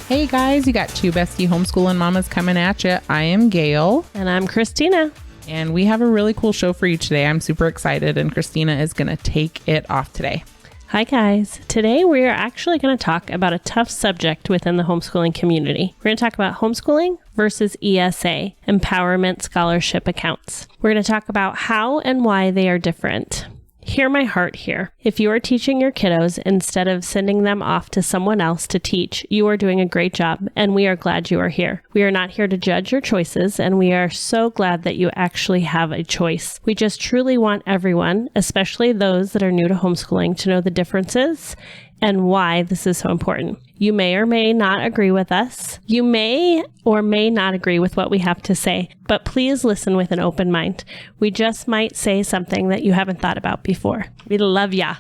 Hey guys, you got two bestie homeschooling mamas coming at you. I am Gail. And I'm Christina. And we have a really cool show for you today. I'm super excited, and Christina is going to take it off today. Hi guys. Today we are actually going to talk about a tough subject within the homeschooling community. We're going to talk about homeschooling versus ESA, Empowerment Scholarship Accounts. We're going to talk about how and why they are different. Hear my heart here. If you are teaching your kiddos instead of sending them off to someone else to teach, you are doing a great job, and we are glad you are here. We are not here to judge your choices, and we are so glad that you actually have a choice. We just truly want everyone, especially those that are new to homeschooling, to know the differences and why this is so important. You may or may not agree with us. You may or may not agree with what we have to say, but please listen with an open mind. We just might say something that you haven't thought about before. We love ya.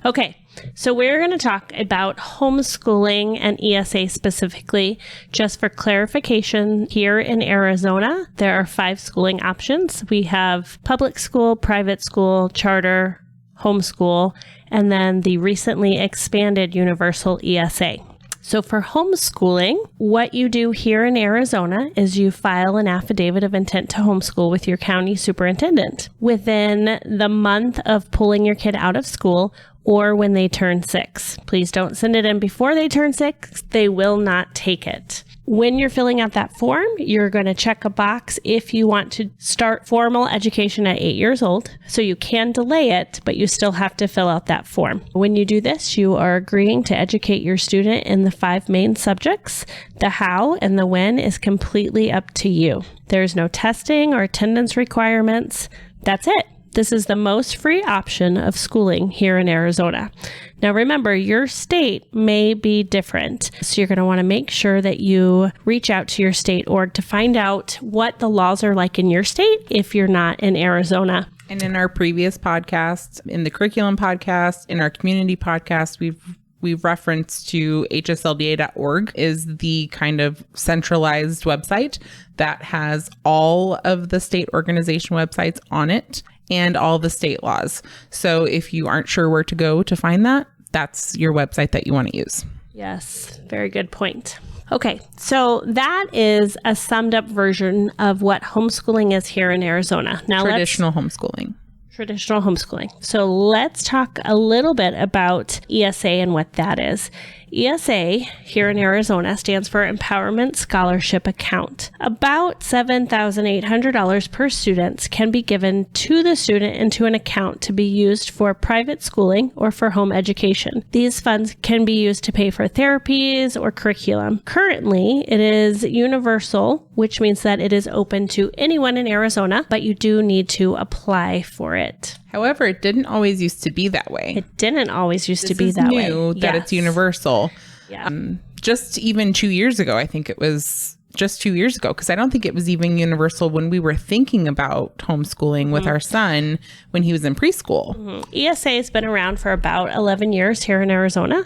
Okay, so we're going to talk about homeschooling and ESA specifically. Just for clarification, here in Arizona, there are 5 schooling options. We have public school, private school, charter, homeschool, and then the recently expanded universal ESA. So for homeschooling, what you do here in Arizona is you file an affidavit of intent to homeschool with your county superintendent within the month of pulling your kid out of school or when they turn 6. Please don't send it in before they turn 6. They will not take it. When you're filling out that form, you're going to check a box if you want to start formal education at 8 years old. So you can delay it, but you still have to fill out that form. When you do this, you are agreeing to educate your student in the 5 main subjects. The how and the when is completely up to you. There's no testing or attendance requirements. That's it. This is the most free option of schooling here in Arizona. Now remember, your state may be different, so you're going to want to make sure that you reach out to your state org to find out what the laws are like in your state if you're not in Arizona. And in our previous podcast, in the curriculum podcast, in our community podcast, we've referenced to hslda.org is the kind of centralized website that has all of the state organization websites on it and all the state laws. So if you aren't sure where to go to find that, that's your website that you want to use. Yes, very good point. Okay, so that is a summed up version of what homeschooling is here in Arizona. Now, Traditional homeschooling. So let's talk a little bit about ESA and what that is. ESA here in Arizona stands for Empowerment Scholarship Account. About $7,800 per student can be given to the student into an account to be used for private schooling or for home education. These funds can be used to pay for therapies or curriculum. Currently, it is universal, which means that it is open to anyone in Arizona, but you do need to apply for it. However, it didn't always used to be that way. It didn't always used to be that way. This is new that it's universal. Yeah. Just even 2 years ago, I think it was just 2 years ago, because I don't think it was even universal when we were thinking about homeschooling with our son when he was in preschool. ESA has been around for about 11 years here in Arizona.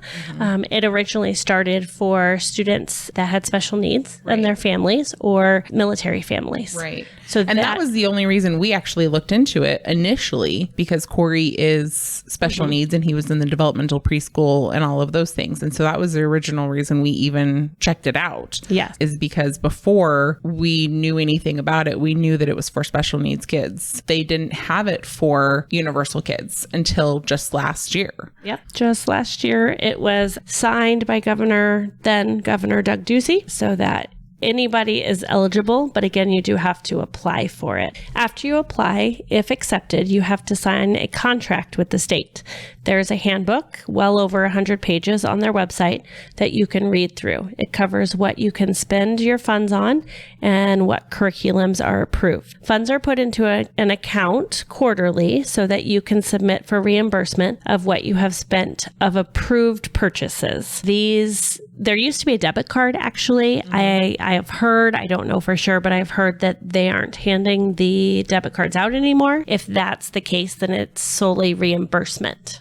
It originally started for students that had special needs and their families or military families. Right. And that was the only reason we actually looked into it initially, because Corey is special needs and he was in the developmental preschool and all of those things. And so that was the original reason we even checked it out. Yes. Is because before we knew anything about it, we knew that it was for special needs kids. They didn't have it for universal kids until just last year. Yep. Just last year, it was signed by then Governor Doug Ducey, so that anybody is eligible, but again, you do have to apply for it. After you apply, if accepted, you have to sign a contract with the state. There's a handbook, well over 100 pages on their website that you can read through. It covers what you can spend your funds on and what curriculums are approved. Funds are put into an account quarterly so that you can submit for reimbursement of what you have spent of approved purchases. There used to be a debit card, actually. I have heard, I don't know for sure, but I've heard that they aren't handing the debit cards out anymore. If that's the case, then it's solely reimbursement.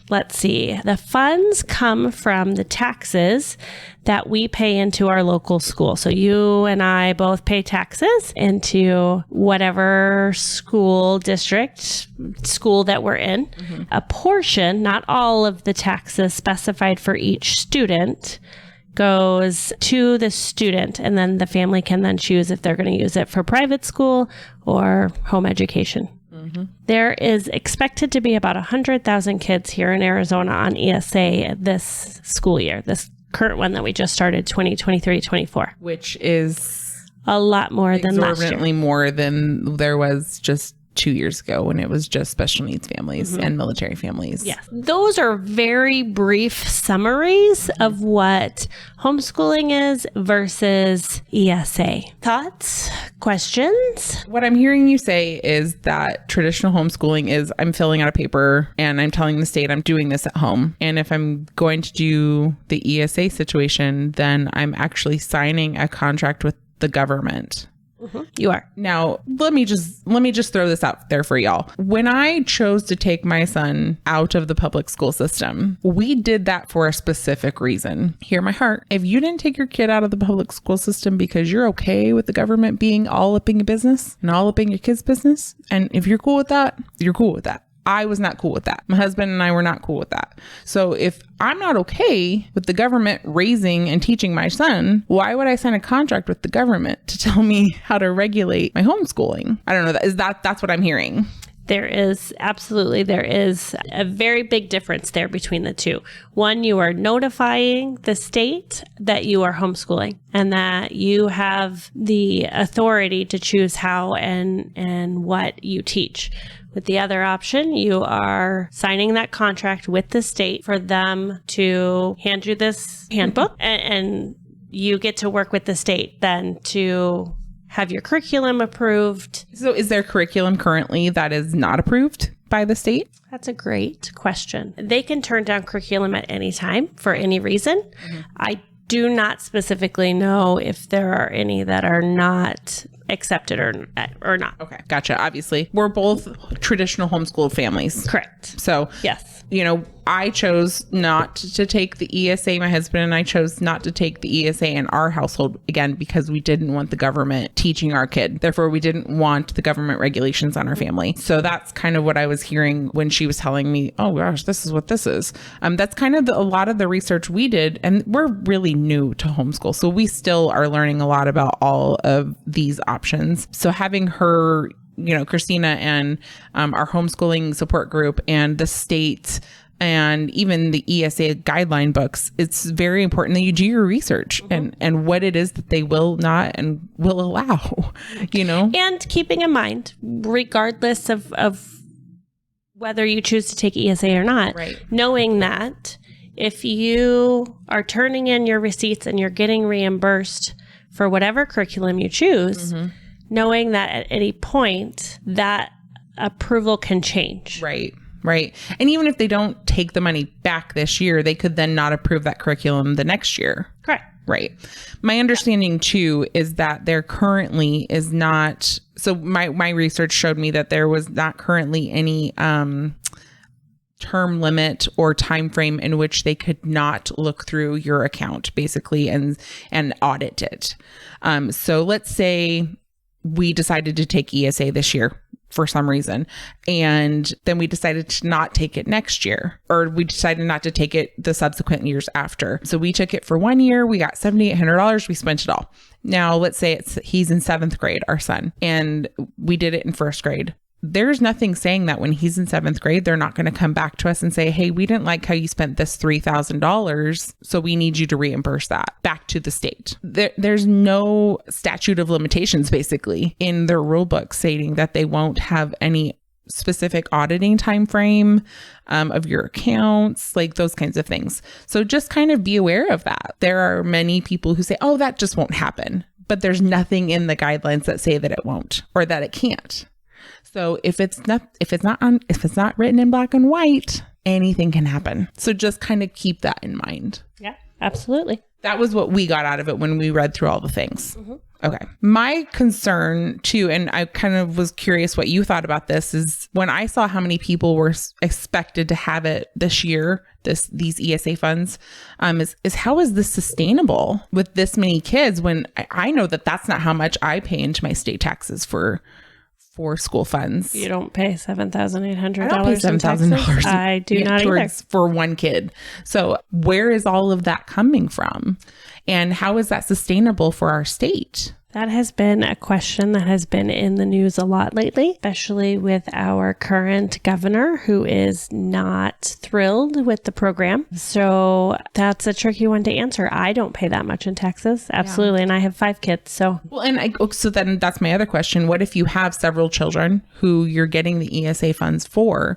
Let's see. The funds come from the taxes that we pay into our local school. So you and I both pay taxes into whatever school that we're in. A portion, not all of the taxes specified for each student, goes to the student, and then the family can then choose if they're going to use it for private school or home education. There is expected to be about 100,000 kids here in Arizona on ESA this school year, this current one that we just started, 2023-24. Which is a lot more than last year. Exorbitantly more than there was just 2 years ago when it was just special needs families and military families. Yes. Those are very brief summaries of what homeschooling is versus ESA. Thoughts? Questions? What I'm hearing you say is that traditional homeschooling is I'm filling out a paper and I'm telling the state I'm doing this at home. And if I'm going to do the ESA situation, then I'm actually signing a contract with the government. You are. Now, let me just throw this out there for y'all. When I chose to take my son out of the public school system, we did that for a specific reason. Hear my heart. If you didn't take your kid out of the public school system because you're okay with the government being all up in your business and all up in your kid's business, and if you're cool with that, you're cool with that. I was not cool with that. My husband and I were not cool with that. So if I'm not okay with the government raising and teaching my son, why would I sign a contract with the government to tell me how to regulate my homeschooling? I don't know. That's what I'm hearing. There is a very big difference there between the two. One, you are notifying the state that you are homeschooling and that you have the authority to choose how and what you teach. With the other option, you are signing that contract with the state for them to hand you this handbook, and you get to work with the state then to have your curriculum approved. So is there curriculum currently that is not approved by the state? That's a great question. They can turn down curriculum at any time for any reason. I do not specifically know if there are any that are not accepted or not. Okay, gotcha. Obviously, we're both traditional homeschooled families. Correct. So, yes, I chose not to take the ESA. My husband and I chose not to take the ESA in our household, again, because we didn't want the government teaching our kid. Therefore, we didn't want the government regulations on our family. So that's kind of what I was hearing when she was telling me, oh gosh, this is what this is. That's kind of a lot of the research we did. And we're really new to homeschool. So we still are learning a lot about all of these options. So having her, Christina and our homeschooling support group and the state and even the ESA guideline books, it's very important that you do your research and what it is that they will not and will allow, And keeping in mind, regardless of whether you choose to take ESA or not, right, knowing that if you are turning in your receipts and you're getting reimbursed for whatever curriculum you choose, knowing that at any point that approval can change. Right. Right. And even if they don't take the money back this year, they could then not approve that curriculum the next year. Correct. Right. My understanding too is that there currently is not. So my research showed me that there was not currently any term limit or time frame in which they could not look through your account basically and audit it. So let's say we decided to take ESA this year for some reason, and then we decided to not take it next year, or we decided not to take it the subsequent years after. So we took it for 1 year, we got $7,800, we spent it all. Now let's say he's in 7th grade, our son, and we did it in 1st grade. There's nothing saying that when he's in 7th grade, they're not going to come back to us and say, hey, we didn't like how you spent this $3,000, so we need you to reimburse that back to the state. There's no statute of limitations, basically, in their rule book stating that they won't have any specific auditing time frame of your accounts, like those kinds of things. So just kind of be aware of that. There are many people who say, oh, that just won't happen. But there's nothing in the guidelines that say that it won't or that it can't. So if it's not written in black and white, anything can happen. So just kind of keep that in mind. Yeah, absolutely. That was what we got out of it when we read through all the things. Okay. My concern too, and I kind of was curious what you thought about this, is when I saw how many people were expected to have it this year, these ESA funds, is how is this sustainable with this many kids when I know that that's not how much I pay into my state taxes for for school funds. You don't pay $7,800. I don't pay $7,000. I do not either. For one kid. So where is all of that coming from? And how is that sustainable for our state? That has been a question that has been in the news a lot lately, especially with our current governor, who is not thrilled with the program. So that's a tricky one to answer. I don't pay that much in taxes. Absolutely. Yeah. And I have 5 kids. So, so then that's my other question. What if you have several children who you're getting the ESA funds for,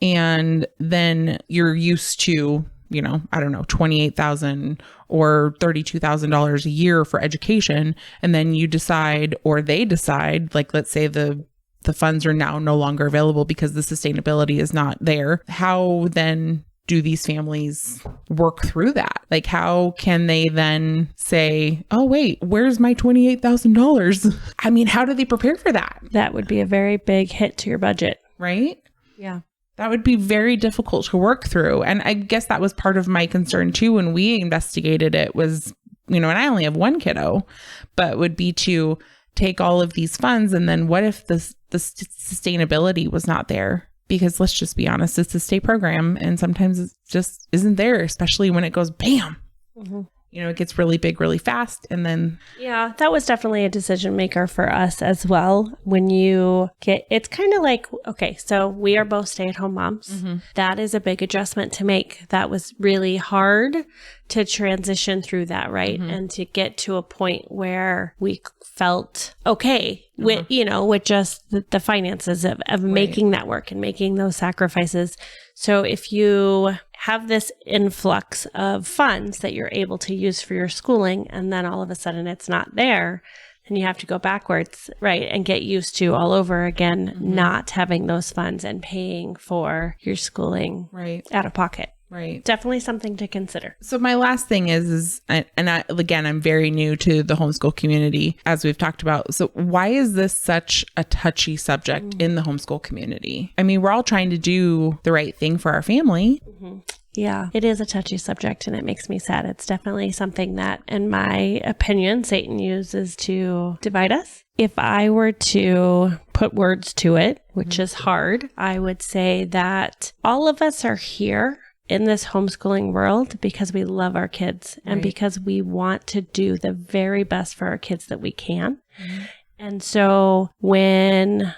and then you're used to, I don't know, $28,000 or $32,000 a year for education. And then you decide, or they decide, like, let's say the funds are now no longer available because the sustainability is not there. How then do these families work through that? Like, how can they then say, oh, wait, where's my $28,000? I mean, how do they prepare for that? That would be a very big hit to your budget. Right? Yeah. That would be very difficult to work through. And I guess that was part of my concern too when we investigated it was, and I only have one kiddo, but would be to take all of these funds. And then what if the sustainability was not there? Because let's just be honest, it's a state program and sometimes it just isn't there, especially when it goes bam. Mm-hmm. It gets really big, really fast. And then. Yeah, that was definitely a decision maker for us as well. When you it's kind of like, okay, so we are both stay-at-home moms. Mm-hmm. That is a big adjustment to make. That was really hard to transition through that, right? Mm-hmm. And to get to a point where we felt okay with, with just the finances of right. making that work and making those sacrifices. So if you have this influx of funds that you're able to use for your schooling, and then all of a sudden it's not there, then you have to go backwards, right? And get used to all over again, mm-hmm. not having those funds and paying for your schooling right. out of pocket. Right. Definitely something to consider. So my last thing is again, I'm very new to the homeschool community, as we've talked about. So why is this such a touchy subject in the homeschool community? I mean, we're all trying to do the right thing for our family. Mm-hmm. Yeah, it is a touchy subject and it makes me sad. It's definitely something that, in my opinion, Satan uses to divide us. If I were to put words to it, which mm-hmm. is hard, I would say that all of us are here in this homeschooling world because we love our kids and right. because we want to do the very best for our kids that we can. Mm-hmm. And so when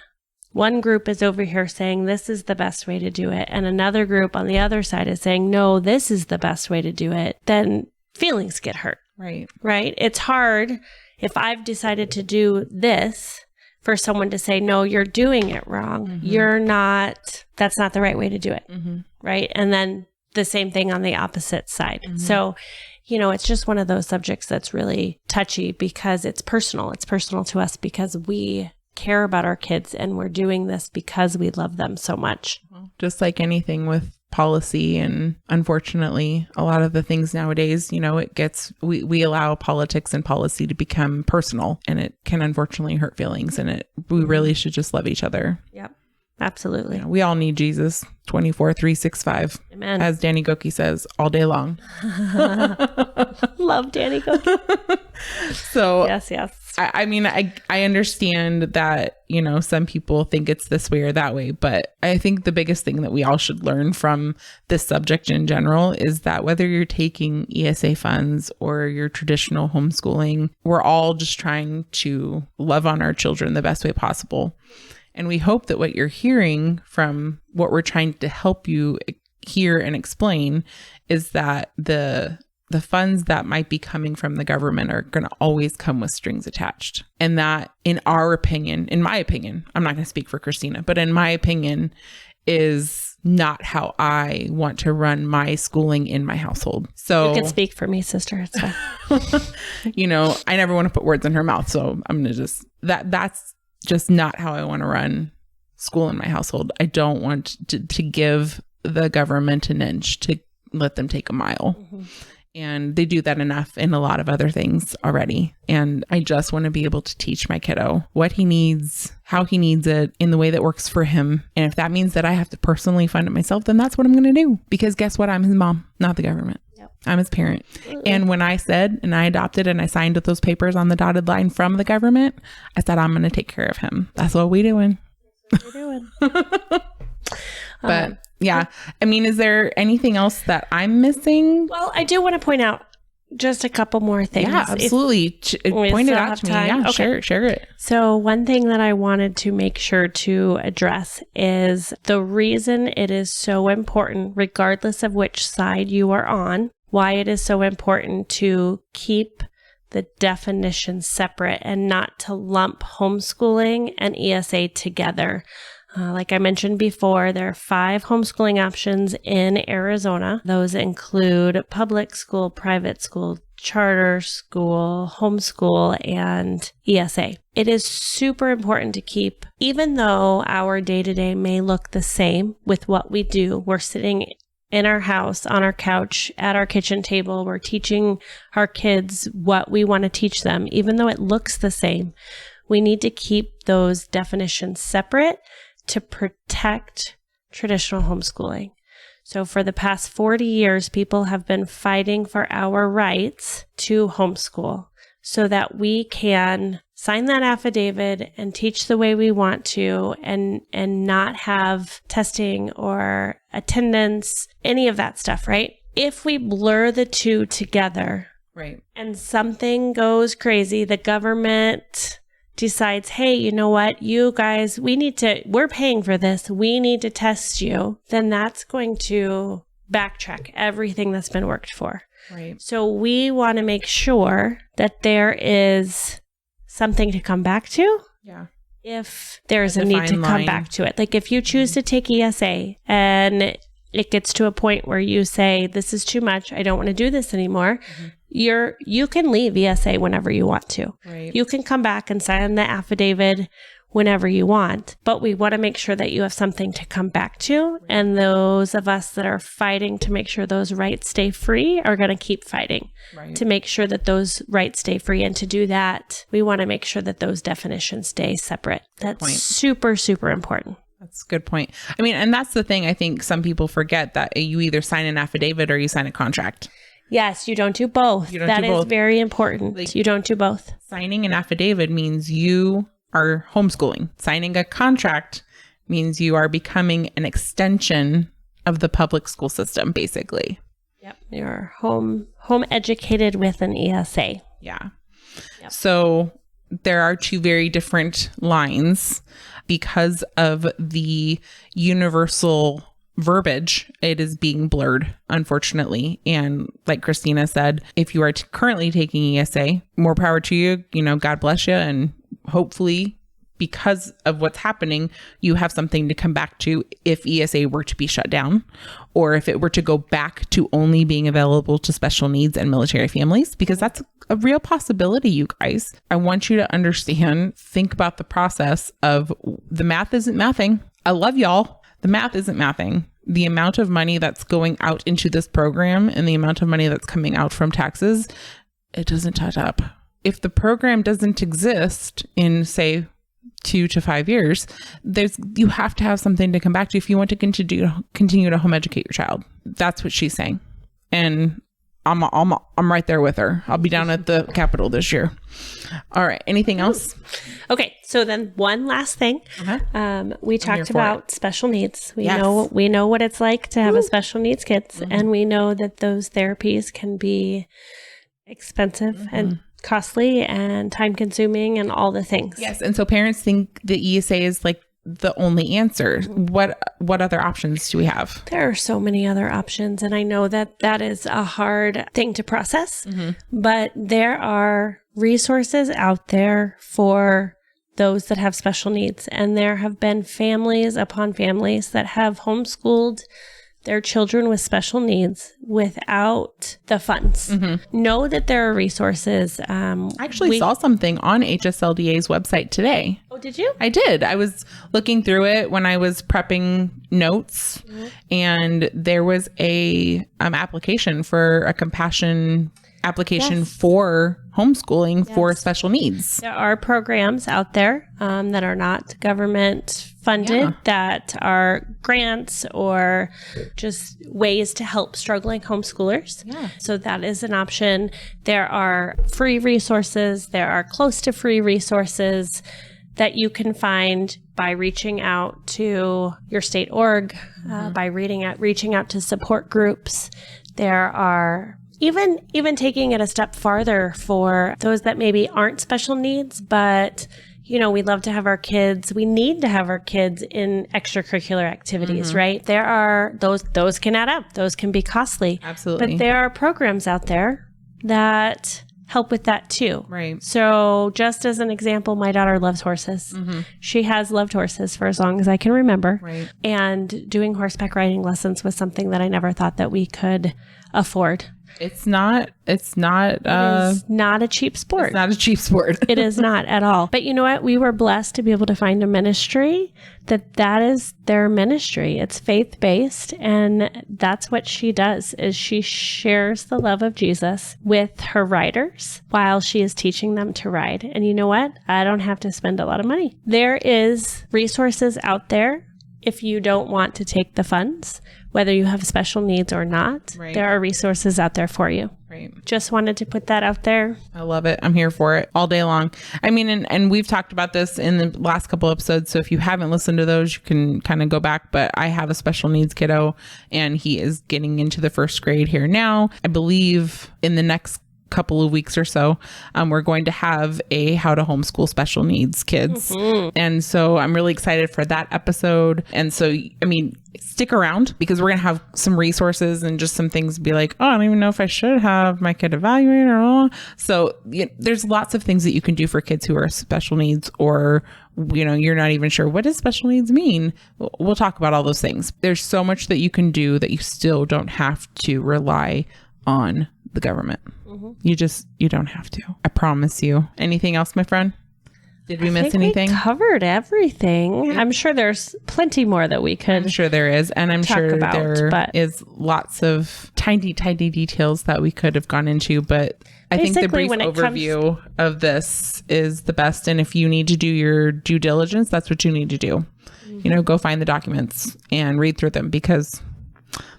one group is over here saying this is the best way to do it, and another group on the other side is saying, no, this is the best way to do it, then feelings get hurt. Right. Right. It's hard if I've decided to do this for someone to say, no, you're doing it wrong. Mm-hmm. That's not the right way to do it. Mm-hmm. Right. And then the same thing on the opposite side. Mm-hmm. So, it's just one of those subjects that's really touchy because it's personal. It's personal to us because we care about our kids and we're doing this because we love them so much. Just like anything with policy, and unfortunately, a lot of the things nowadays, we allow politics and policy to become personal, and it can unfortunately hurt feelings, and we really should just love each other. Yep. Absolutely. We all need Jesus 24/365. Amen. As Danny Goki says, all day long. Love Danny Goki. So yes. I mean, I understand that, some people think it's this way or that way, but I think the biggest thing that we all should learn from this subject in general is that whether you're taking ESA funds or your traditional homeschooling, we're all just trying to love on our children the best way possible. And we hope that what you're hearing from what we're trying to help you hear and explain is that the funds that might be coming from the government are going to always come with strings attached. And that, in my opinion, I'm not going to speak for Christina, but in my opinion, is not how I want to run my schooling in my household. So you can speak for me, sister. It's fine. I never want to put words in her mouth. So I'm going to that's just not how I want to run school in my household. I don't want to give the government an inch to let them take a mile. Mm-hmm. And they do that enough in a lot of other things already. And I just want to be able to teach my kiddo what he needs, how he needs it, in the way that works for him. And if that means that I have to personally fund it myself, then that's what I'm going to do. Because guess what? I'm his mom, not the government. Yep. I'm his parent. And when I said, and I adopted and I signed with those papers on the dotted line from the government, I said, I'm going to take care of him. That's what we doing. But yeah, I mean, is there anything else that I'm missing? Well, I do want to point out just a couple more things. Yeah, absolutely. Point it out to me. Yeah, okay. Share it. So one thing that I wanted to make sure to address is the reason it is so important, regardless of which side you are on, why it is so important to keep the definitions separate and not to lump homeschooling and ESA together. Like I mentioned before, there are 5 homeschooling options in Arizona. Those include public school, private school, charter school, homeschool, and ESA. It is super important to keep, even though our day-to-day may look the same with what we do. We're sitting in our house, on our couch, at our kitchen table. We're teaching our kids what we want to teach them. Even though it looks the same, we need to keep those definitions separate to protect traditional homeschooling. So for the past 40 years, people have been fighting for our rights to homeschool so that we can sign that affidavit and teach the way we want to and not have testing or attendance, any of that stuff, right? If we blur the two together, right, and something goes crazy, the government decides, hey, you know what, you guys, we're paying for this, we need to test you, then that's going to backtrack everything that's been worked for. Right. So we want to make sure that there is something to come back to. Yeah. If there's a need to come back to it. Like if you choose to take ESA and it gets to a point where you say, this is too much, I don't want to do this anymore. You can leave ESA whenever you want to. Right. You can come back and sign the affidavit whenever you want, but we want to make sure that you have something to come back to. Right. And those of us that are fighting to make sure those rights stay free are going to keep fighting to make sure that those rights stay free. And to do that, we want to make sure that those definitions stay separate. That's super, super important. That's a good point. I mean, and that's the thing. I think some people forget that you either sign an affidavit or you sign a contract. Yes, you don't do both. That is very important. Like, you don't do both. Signing an affidavit means you are homeschooling. Signing a contract means you are becoming an extension of the public school system, basically. Yep. You're home educated with an ESA. Yeah. Yep. So there are 2 very different lines because of the universal verbiage. It is being blurred, unfortunately. And like Christina said, if you are currently taking ESA, more power to you, God bless you. And hopefully, because of what's happening, you have something to come back to if ESA were to be shut down, or if it were to go back to only being available to special needs and military families, because that's a real possibility, you guys. I want you to understand, think about the process of the math isn't mathing. I love y'all. The math isn't mathing. The amount of money that's going out into this program and the amount of money that's coming out from taxes, it doesn't add up. If the program doesn't exist in, say, 2 to 5 years, you have to have something to come back to if you want to continue to home educate your child. That's what she's saying. And I'm right there with her. I'll be down at the Capitol this year. All right. Anything else? Okay. So then one last thing. We talked about special needs. We know what it's like to have a special needs kids. And we know that those therapies can be expensive and costly and time consuming and all the things. Yes. And so parents think the ESA is like the only answer. What other options do we have? There are so many other options. And I know that is a hard thing to process, but there are resources out there for those that have special needs. And there have been families upon families that have homeschooled their children with special needs without the funds. Know that there are resources. I actually saw something on HSLDA's website today. Oh, did you? I did. I was looking through it when I was prepping notes, and there was a application for a compassion application for homeschooling for special needs. There are programs out there that are not government funded that are grants or just ways to help struggling homeschoolers. Yeah. So that is an option. There are free resources. There are close to free resources that you can find by reaching out to your state org, by reaching out to support groups. There are even taking it a step farther for those that maybe aren't special needs, but we love to have our kids. We need to have our kids in extracurricular activities, right? There are those can add up. Those can be costly. Absolutely. But there are programs out there that help with that too. Right. So just as an example, my daughter loves horses. She has loved horses for as long as I can remember. Right. And doing horseback riding lessons was something that I never thought that we could afford. It's not It is not a cheap sport. It's not a cheap sport. It is not at all. But you know what? We were blessed to be able to find a ministry that is their ministry. It's faith-based, and that's what she does, is she shares the love of Jesus with her riders while she is teaching them to ride. And you know what? I don't have to spend a lot of money. There is resources out there if you don't want to take the funds, whether you have special needs or not. Right. There are resources out there for you. Right. Just wanted to put that out there. I love it. I'm here for it all day long. I mean, and we've talked about this in the last couple episodes. So if you haven't listened to those, you can kind of go back. But I have a special needs kiddo, and he is getting into the first grade here now. I believe in the next couple of weeks or so, we're going to have a how to homeschool special needs kids. And so I'm really excited for that episode. And so, I mean, stick around, because we're going to have some resources and just some things to be like, oh, I don't even know if I should have my kid evaluated or not. So there's lots of things that you can do for kids who are special needs, or, you're not even sure what does special needs mean. We'll talk about all those things. There's so much that you can do that you still don't have to rely on the government. You don't have to. I promise you. Anything else, my friend? Did we miss anything? We covered everything. I'm sure there's plenty more that we could. I'm sure there is. And I'm sure about, there is lots of tiny, tiny details that we could have gone into. But I think the brief overview of this is the best. And if you need to do your due diligence, that's what you need to do. Go find the documents and read through them, because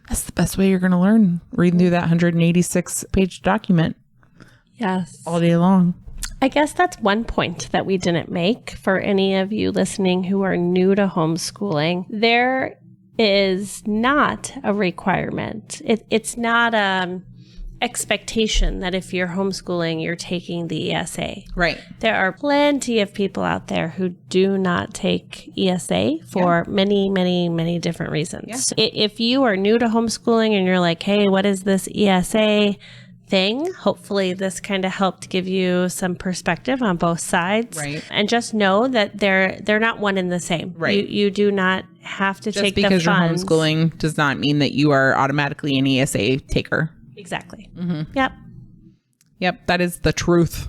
that's the best way you're going to learn, reading through that 186-page document. Yes. All day long. I guess that's one point that we didn't make for any of you listening who are new to homeschooling. There is not a requirement. It's not expectation that if you're homeschooling, you're taking the ESA. Right. There are plenty of people out there who do not take ESA for many, many, many different reasons. Yeah. If you are new to homeschooling and you're like, hey, what is this ESA thing? Hopefully this kind of helped give you some perspective on both sides. Right. And just know that they're not one and the same. Right. You do not have to take the funds. Just because you're homeschooling does not mean that you are automatically an ESA taker. Exactly. Yep. That is the truth.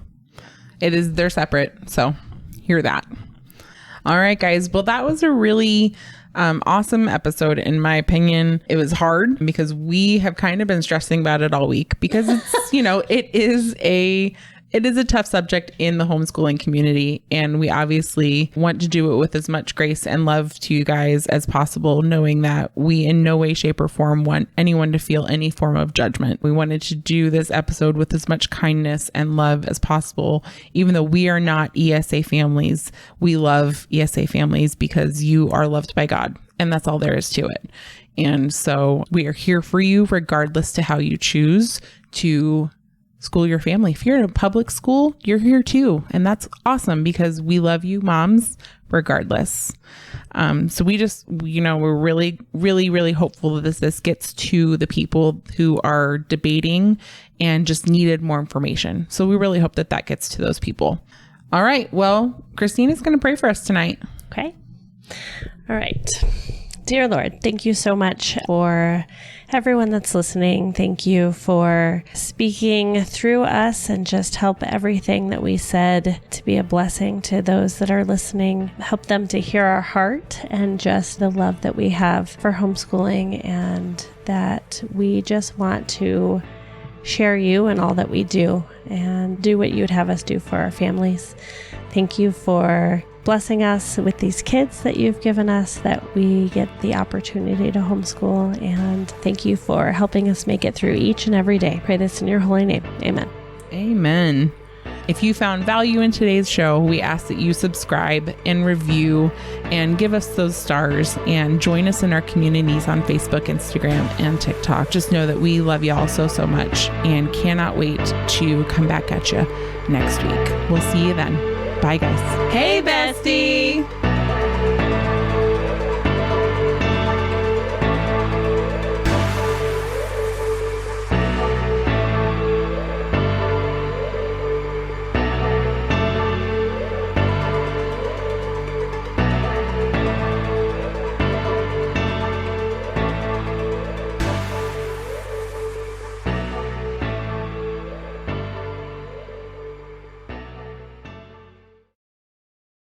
They're separate. So hear that. All right, guys. Well, that was a really awesome episode. In my opinion, it was hard because we have kind of been stressing about it all week, because it's, it is a tough subject in the homeschooling community, and we obviously want to do it with as much grace and love to you guys as possible, knowing that we in no way, shape, or form want anyone to feel any form of judgment. We wanted to do this episode with as much kindness and love as possible. Even though we are not ESA families, we love ESA families because you are loved by God, and that's all there is to it. And so we are here for you regardless to how you choose to school your family. If you're in a public school, you're here too. And that's awesome, because we love you moms regardless. So we just, we're really, really, really hopeful that this gets to the people who are debating and just needed more information. So we really hope that gets to those people. All right. Well, Christina's going to pray for us tonight. Okay. All right. Dear Lord, thank you so much for everyone that's listening. Thank you for speaking through us, and just help everything that we said to be a blessing to those that are listening. Help them to hear our heart and just the love that we have for homeschooling, and that we just want to share you and all that we do and do what you would have us do for our families. Thank you for blessing us with these kids that you've given us, that we get the opportunity to homeschool. And thank you for helping us make it through each and every day. Pray this in your holy name. Amen. Amen. If you found value in today's show, we ask that you subscribe and review and give us those stars and join us in our communities on Facebook, Instagram, and TikTok. Just know that we love you all so much and cannot wait to come back at you next week. We'll see you then. Bye, guys. Hey, bestie.